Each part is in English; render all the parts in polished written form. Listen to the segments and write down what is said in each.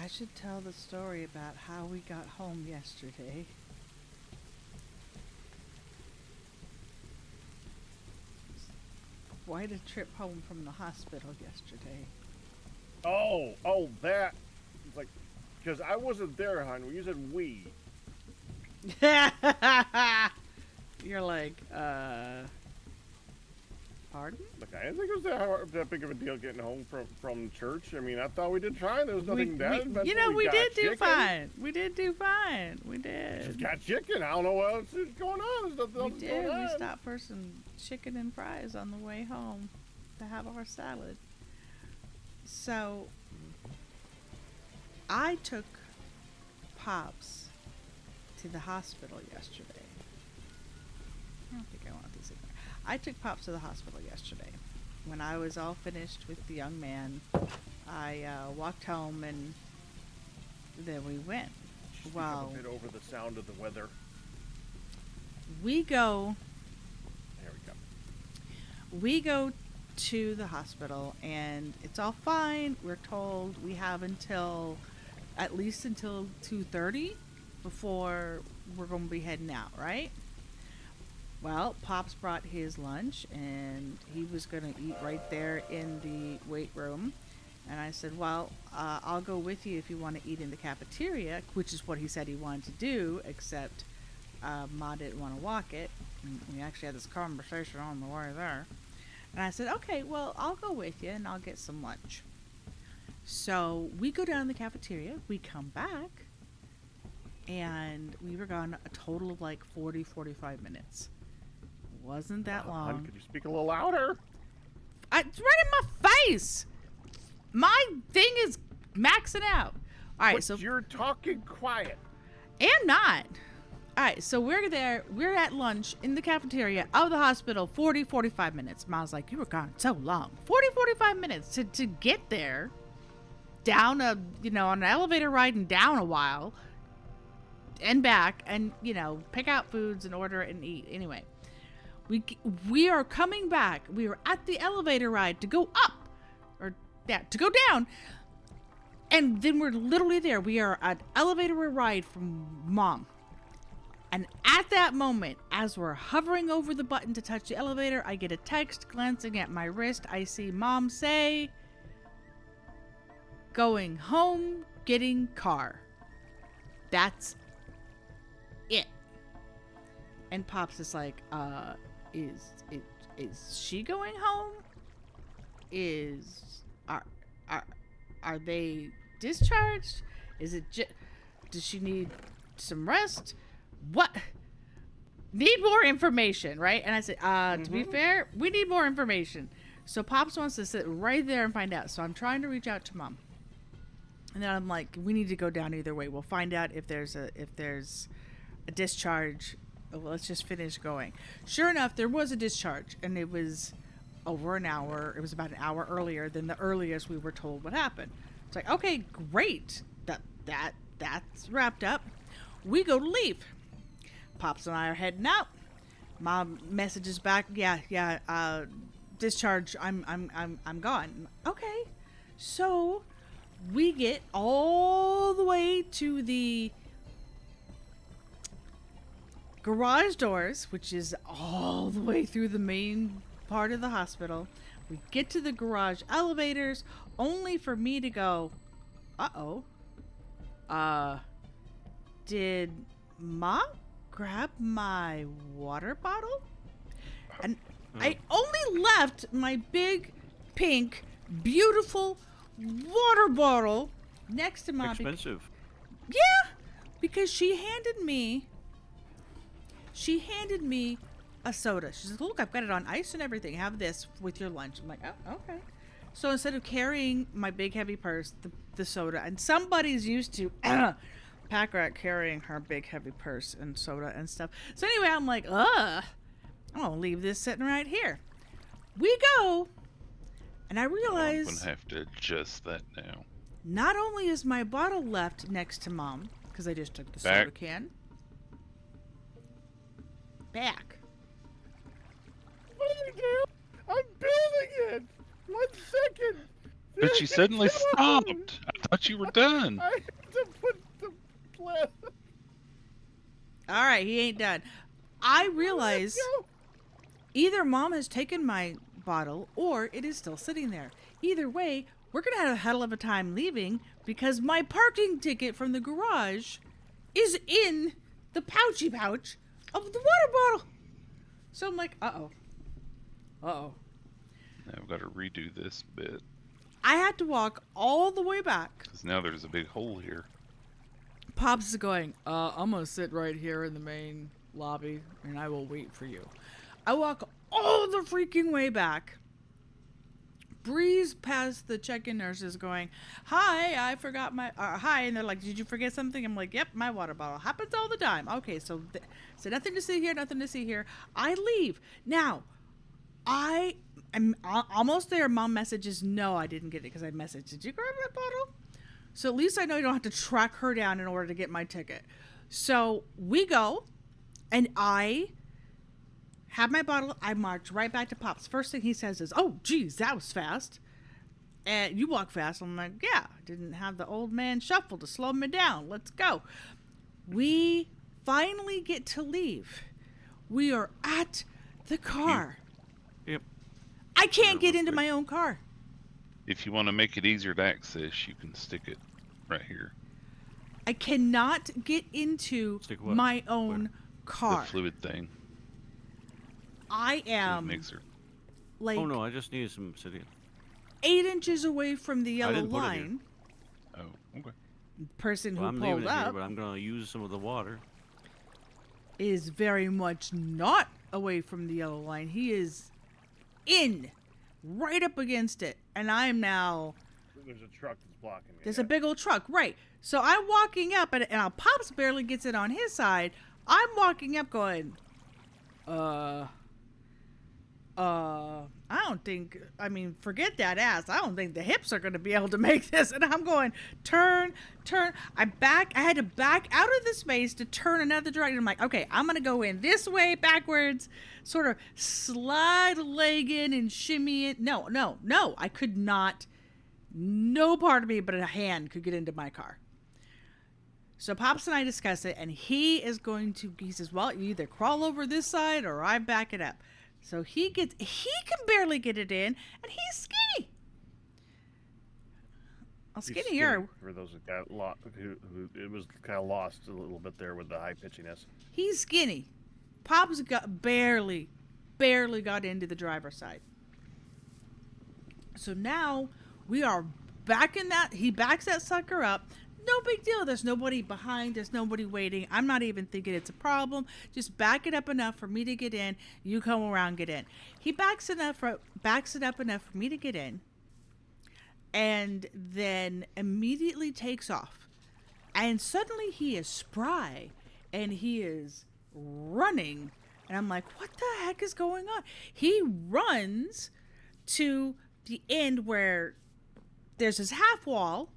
I should tell the story about how we got home yesterday. Quite a trip home from the hospital yesterday. That. It's like, because I wasn't there, hon. You said we. You're like, pardon? Like, I didn't think it was that big of a deal getting home from church. I mean, I thought we did fine. There was nothing bad. We did do fine. We did do fine. We did. Just got chicken. I don't know what else is going on. There's nothing else going on. We stopped for some chicken and fries on the way home to have our salad. So, I took Pops to the hospital yesterday. I don't think I want these in there. I took Pops to the hospital yesterday. When I was all finished with the young man, I walked home and then we went. Wow. A bit over the sound of the weather. We go. There we go. We go to the hospital and it's all fine. We're told we have at least until 2:30 before we're going to be heading out, right? Well, Pops brought his lunch and he was going to eat right there in the weight room. And I said, well, I'll go with you if you want to eat in the cafeteria, which is what he said he wanted to do, except Ma didn't want to walk it. And we actually had this conversation on the way there. And I said, okay, well, I'll go with you and I'll get some lunch. So we go down to the cafeteria. We come back. And we were gone a total of like 45 minutes. Wasn't that long. Hon, could you speak a little louder? It's right in my face. My thing is maxing out. All right, so you're talking quiet. And not. All right, so we're there. We're at lunch in the cafeteria of the hospital, 45 minutes. Mom's like, you were gone so long. 45 minutes to get there, down on an elevator ride and down a while, and back, and, pick out foods and order it and eat. Anyway, we are coming back. We were at the elevator ride to go up, to go down, and then we're literally there. We are at elevator ride from Mom. And at that moment, as we're hovering over the button to touch the elevator, I get a text glancing at my wrist. I see Mom say, going home, getting car. That's it. And Pops is like, is she going home? Are they discharged? Is it does she need some rest? What? Need more information, right? And I said, to be fair, we need more information. So Pops wants to sit right there and find out. So I'm trying to reach out to Mom. And then I'm like, we need to go down either way. We'll find out if there's a discharge. Well, let's just finish going. Sure enough, there was a discharge, and it was over an hour. It was about an hour earlier than the earliest we were told what happened. It's like, okay, great. That's wrapped up. We go to leave. Pops and I are heading out. Mom messages back, discharge. I'm gone. Okay, so we get all the way to the garage doors, which is all the way through the main part of the hospital. We get to the garage elevators, only for me to go, did Mom grab my water bottle? And I only left my big, pink, beautiful water bottle next to my... Expensive. Yeah, because she handed me a soda. She said, look, I've got it on ice and everything. Have this with your lunch. I'm like, oh, okay. So instead of carrying my big, heavy purse, the soda, and somebody's used to... Pack Rat carrying her big heavy purse and soda and stuff. So anyway, I'm like, I'm gonna leave this sitting right here. We go, and I realize I'm gonna have to adjust that now. Not only is my bottle left next to Mom, because I just took the soda can. Back. What are you doing? I'm building it. 1 second. But she suddenly stopped. I thought you were done. I had to put the plan. All right, he ain't done. I realize either mom has taken my bottle or it is still sitting there. Either way, we're going to have a hell of a time leaving because my parking ticket from the garage is in the pouchy pouch of the water bottle. So I'm like, uh-oh. Uh-oh. Now I've got to redo this bit. I had to walk all the way back. Because now there's a big hole here. Pops is going, I'm going to sit right here in the main lobby and I will wait for you. I walk all the freaking way back. Breeze past the check-in nurses going, hi, I forgot my, hi. And they're like, did you forget something? I'm like, yep, my water bottle. Happens all the time. Okay, so nothing to see here, nothing to see here. I leave. Now, I am almost there. Mom messages, no, I didn't get it because I messaged, did you grab my bottle? So at least I know you don't have to track her down in order to get my ticket. So we go, and I have my bottle. I march right back to Pops. First thing he says is, oh, geez, that was fast. And you walk fast. I'm like, yeah, I didn't have the old man shuffle to slow me down. Let's go. We finally get to leave. We are at the car. Yep. I can't get into my own car. If you want to make it easier to access, you can stick it right here. I cannot get into Stick what? my own car. The fluid thing. I am Mixer. like Oh no, I just needed some obsidian. 8 inches away from the yellow didn't put it here. line. Oh, okay. Person Well, who I'm leaving pulled it here, up but I'm gonna use some of the water. is very much not away from the yellow line. He is in, right up against it. And I am now, There's a truck that's blocking me. there's a big old truck, right. So I'm walking up, and Pops barely gets it on his side. I'm walking up going, I don't think, I mean, forget that ass. I don't think the hips are going to be able to make this. And I'm going, turn. I had to back out of the space to turn another direction. I'm like, okay, I'm going to go in this way backwards, sort of slide a leg in and shimmy it. No. I could not, no part of me but a hand could get into my car. So Pops and I discuss it, and he says, well, you either crawl over this side or I back it up. So he can barely get it in, and he's skinny. Well, He's skinnier. For those that got lost, who it was kind of lost a little bit there with the high pitchiness. He's skinny. Pops barely got into the driver's side. So now we are back in that. He backs that sucker up. No big deal. There's nobody behind. There's nobody waiting. I'm not even thinking it's a problem. Just back it up enough for me to get in. You come around, get in. He backs it up enough for me to get in, and then immediately takes off. And suddenly he is spry, and he is running. And I'm like, what the heck is going on? He runs to the end where there's his half wall,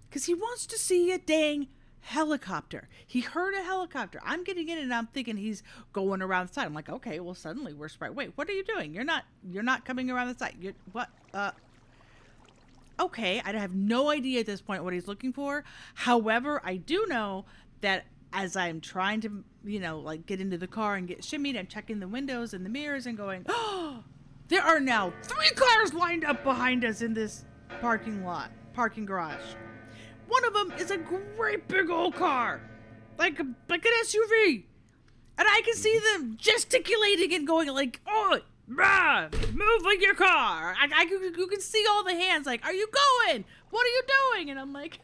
because he wants to see a dang helicopter. He heard a helicopter. I'm getting in and I'm thinking he's going around the side. I'm like, okay, well suddenly we're sprite. Wait, what are you doing? You're not coming around the side. What? Okay, I have no idea at this point what he's looking for. However, I do know that as I'm trying to, get into the car and get shimmied, I'm checking the windows and the mirrors and going, oh, there are now 3 cars lined up behind us in this parking garage. One of them is a great big old car, like an SUV. And I can see them gesticulating and going like, oh, brah, move like your car. You can see all the hands like, are you going? What are you doing? And I'm like,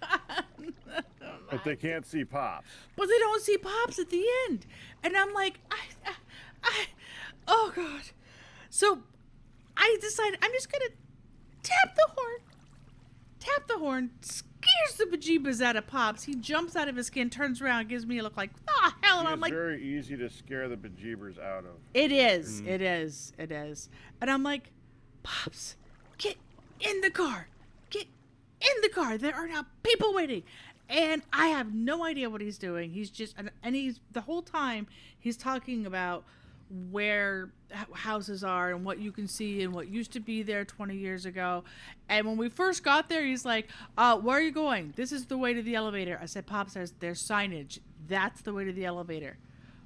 But they can't see Pops. but they don't see Pops at the end. And I'm like, oh God. So I decided I'm just going to tap the horn, scares the bejeebas out of Pops. He jumps out of his skin, turns around, gives me a look like, hell. And I'm like, very easy to scare the bejeebers out of. it is. And I'm like, Pops, get in the car. Get in the car. There are now people waiting. And I have no idea what he's doing. He's just, and he's, the whole time, he's talking about, where houses are and what you can see and what used to be there 20 years ago. And when we first got there, he's like, where are you going? This is the way to the elevator. I said, Pops, there's signage. That's the way to the elevator.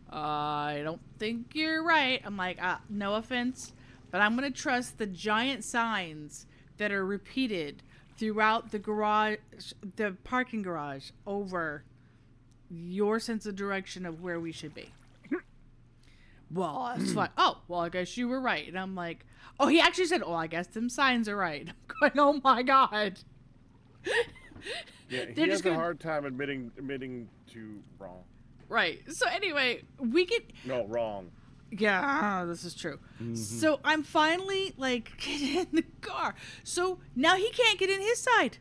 I don't think you're right. I'm like, no offense, but I'm going to trust the giant signs that are repeated throughout the garage, the parking garage, over your sense of direction of where we should be. Well, it's like, oh, well, I guess you were right. And I'm like, oh, he actually said, oh, I guess them signs are right. I'm going, oh my God. Yeah, They're he just has a gonna- hard time admitting to wrong. Right. So anyway, we get, No, wrong. yeah, this is true. So I'm finally like, get in the car. So now he can't get in his side.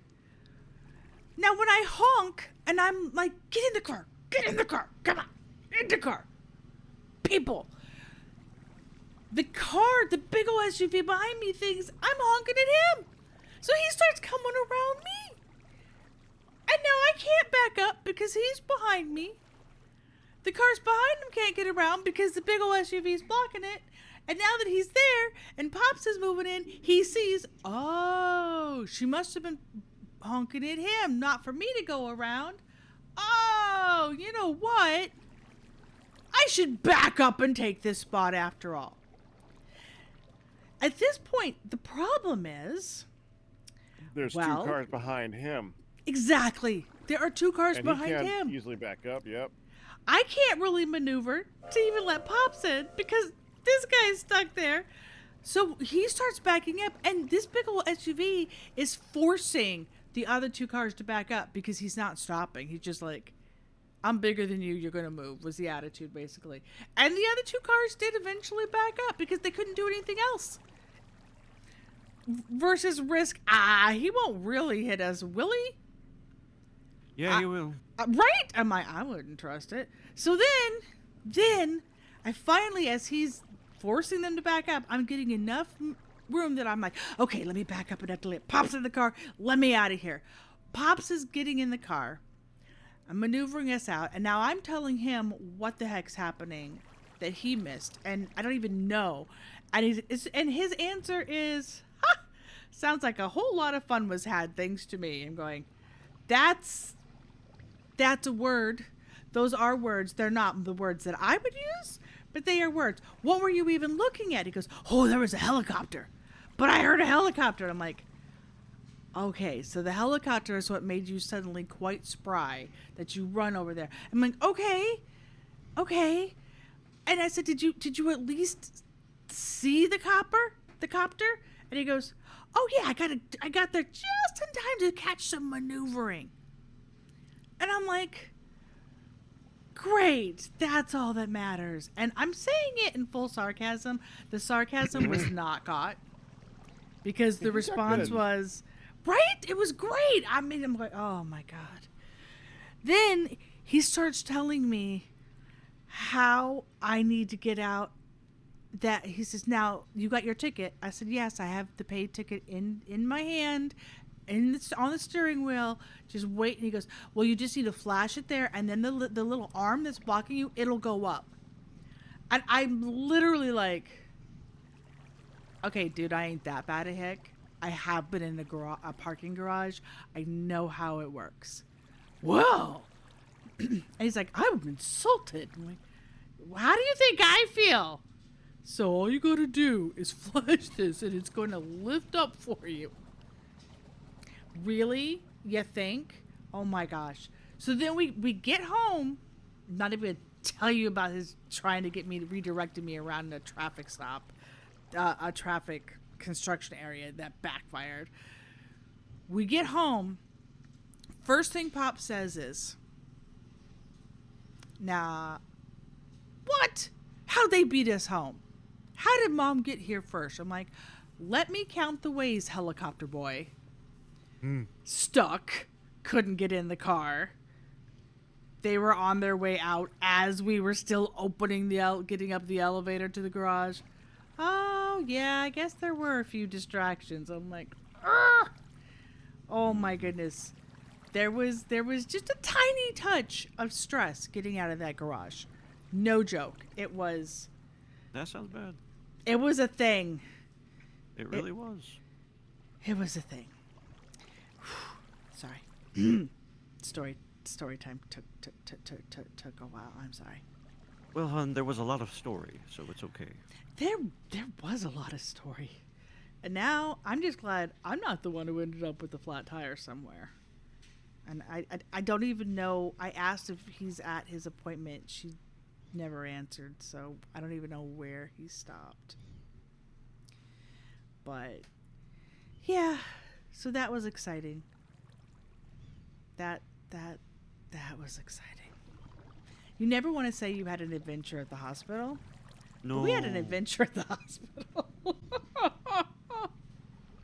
Now when I honk and I'm like, get in the car, come on, in the car. People. The car, the big old SUV behind me thinks I'm honking at him. So he starts coming around me. And now I can't back up because he's behind me. The cars behind him can't get around because the big old SUV is blocking it. And now that he's there and Pops is moving in, he sees, oh, she must have been honking at him, not for me to go around. Oh, you know what? I should back up and take this spot after all. At this point, the problem is, There's Well- 2 cars behind him. exactly, there are 2 cars And he behind can't him. easily back up. Yep. I can't really maneuver to even let Pops in because this guy's stuck there. So he starts backing up, and this big old SUV is forcing the other 2 cars to back up because he's not stopping. He's just like, I'm bigger than you, you're going to move, was the attitude basically. And the other 2 cars did eventually back up because they couldn't do anything else. Versus risk, he won't really hit us, will he? Yeah, you will. Right? I wouldn't trust it. So then, I finally, as he's forcing them to back up, I'm getting enough room that I'm like, okay, let me back up enough to let Pops in the car. Let me out of here. Pops is getting in the car. I'm maneuvering us out, and now I'm telling him what the heck's happening that he missed, and I don't even know. And his answer is, sounds like a whole lot of fun was had thanks to me. I'm going, that's a word. Those are words. They're not the words that I would use, but they are words. What were you even looking at? He goes, oh, there was a helicopter. But I heard a helicopter. I'm like, okay, so the helicopter is what made you suddenly quite spry that you run over there. I'm like, okay. And I said, did you at least see the copter? And he goes, oh yeah, I got there just in time to catch some maneuvering. And I'm like, great, that's all that matters. And I'm saying it in full sarcasm. The sarcasm was not caught because the response was, right? It was great. I mean, I'm like, oh my God. Then he starts telling me how I need to get out. That he says, now you got your ticket. I said, yes, I have the paid ticket in my hand, on the steering wheel. Just wait. And he goes, well, you just need to flash it there, and then the little arm that's blocking you, it'll go up. And I'm literally like, okay, dude, I ain't that bad a hick. I have been in a parking garage. I know how it works. Whoa. And he's like, I'm insulted. I'm like, how do you think I feel? So all you gotta do is flash this and it's going to lift up for you. Really? You think? Oh my gosh. So then we get home. Not even gonna tell you about his trying to get me, redirecting me around a traffic stop, a traffic construction area that backfired. We get home. First thing Pop says is, nah, what? How'd they beat us home? How did Mom get here first? I'm like, let me count the ways, helicopter boy. Stuck. Couldn't get in the car. They were on their way out as we were still opening getting up the elevator to the garage. Oh, yeah, I guess there were a few distractions. I'm like, ugh! Oh my goodness. There was just a tiny touch of stress getting out of that garage. No joke. It was... That sounds bad. It was a thing. It really was. It was a thing. Sorry. Story time took a while. I'm sorry. Well, hon, there was a lot of story, so it's okay. There was a lot of story. And now I'm just glad I'm not the one who ended up with a flat tire somewhere. And I don't even know. I asked if he's at his appointment. She never answered, so I don't even know where he stopped. But yeah, so that was exciting. That was exciting. You never want to say you had an adventure at the hospital. No. We had an adventure at the hospital.